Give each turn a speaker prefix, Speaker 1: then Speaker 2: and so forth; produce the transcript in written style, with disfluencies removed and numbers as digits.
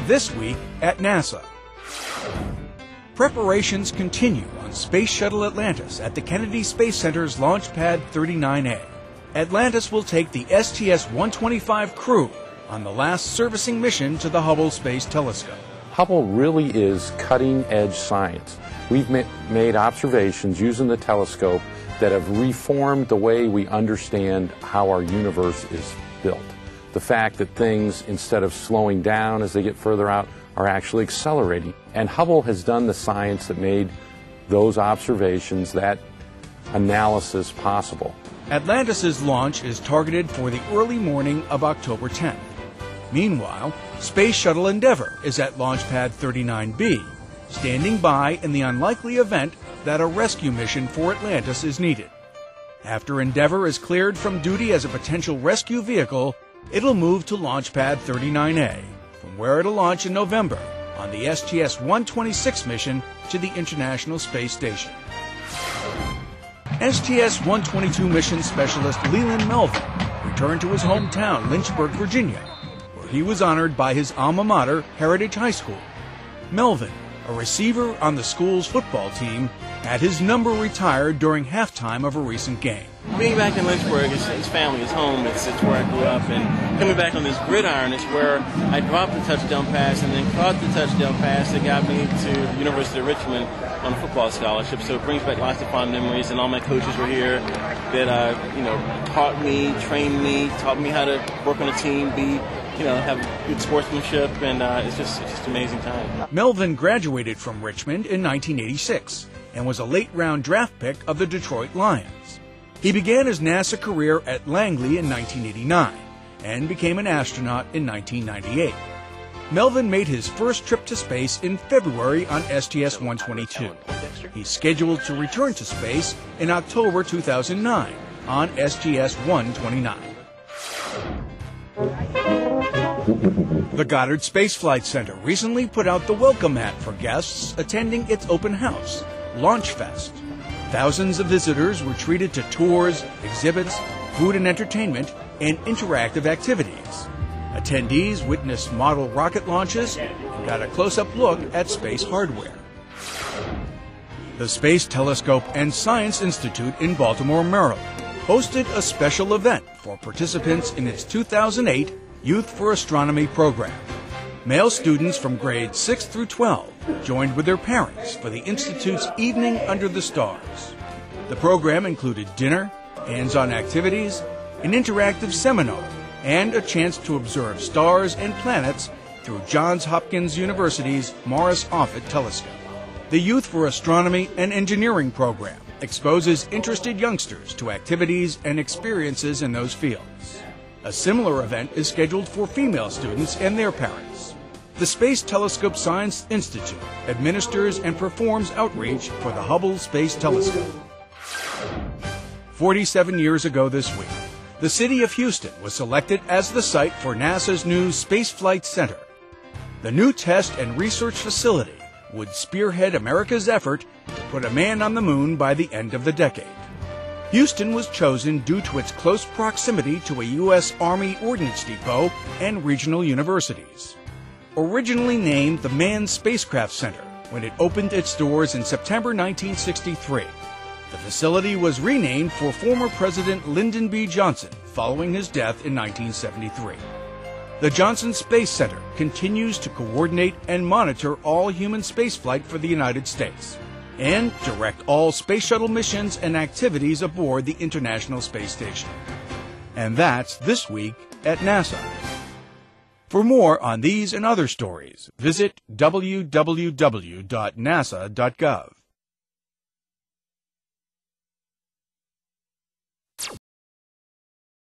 Speaker 1: this week at NASA. Preparations continue on Space Shuttle Atlantis at the Kennedy Space Center's Launch Pad 39A. Atlantis will take the STS-125 crew on the last servicing mission to the Hubble Space Telescope.
Speaker 2: Hubble really is cutting-edge science. We've made observations using the telescope that have reformed the way we understand how our universe is built. The fact that things, instead of slowing down as they get further out, are actually accelerating. And Hubble has done the science that made those observations, that analysis, possible.
Speaker 1: Atlantis' launch is targeted for the early morning of October 10th. Meanwhile, Space Shuttle Endeavour is at Launch Pad 39B, standing by in the unlikely event that a rescue mission for Atlantis is needed. After Endeavour is cleared from duty as a potential rescue vehicle, it'll move to Launch Pad 39A, from where it'll launch in November on the STS-126 mission to the International Space Station. STS-122 mission specialist Leland Melvin returned to his hometown, Lynchburg, Virginia, where he was honored by his alma mater, Heritage High School. Melvin, a receiver on the school's football team, had his number retired during halftime of a recent game.
Speaker 3: Being back in Lynchburg, it's family, it's home, it's where I grew up, and coming back on this gridiron is where I dropped the touchdown pass and then caught the touchdown pass that got me to the University of Richmond on a football scholarship. So it brings back lots of fond memories, and all my coaches were here that taught me, trained me, taught me how to work on a team, have good sportsmanship, and it's just an amazing time.
Speaker 1: Melvin graduated from Richmond in 1986 and was a late-round draft pick of the Detroit Lions. He began his NASA career at Langley in 1989 and became an astronaut in 1998. Melvin made his first trip to space in February on STS-122. He's scheduled to return to space in October 2009 on STS-129. The Goddard Space Flight Center recently put out the welcome mat for guests attending its open house, Launch Fest. Thousands of visitors were treated to tours, exhibits, food and entertainment, and interactive activities. Attendees witnessed model rocket launches and got a close-up look at space hardware. The Space Telescope and Science Institute in Baltimore, Maryland, hosted a special event for participants in its 2008 Youth for Astronomy program. Male students from grades 6 through 12 joined with their parents for the Institute's Evening Under the Stars. The program included dinner, hands-on activities, an interactive seminar, and a chance to observe stars and planets through Johns Hopkins University's Morris Offutt Telescope. The Youth for Astronomy and Engineering program exposes interested youngsters to activities and experiences in those fields. A similar event is scheduled for female students and their parents. The Space Telescope Science Institute administers and performs outreach for the Hubble Space Telescope. 47 years ago this week, the city of Houston was selected as the site for NASA's new Space Flight Center. The new test and research facility would spearhead America's effort to put a man on the moon by the end of the decade. Houston was chosen due to its close proximity to a U.S. Army Ordnance Depot and regional universities. Originally named the Manned Spacecraft Center when it opened its doors in September 1963, the facility was renamed for former President Lyndon B. Johnson following his death in 1973. The Johnson Space Center continues to coordinate and monitor all human spaceflight for the United States and direct all space shuttle missions and activities aboard the International Space Station. And that's this week at NASA. For more on these and other stories, visit www.nasa.gov.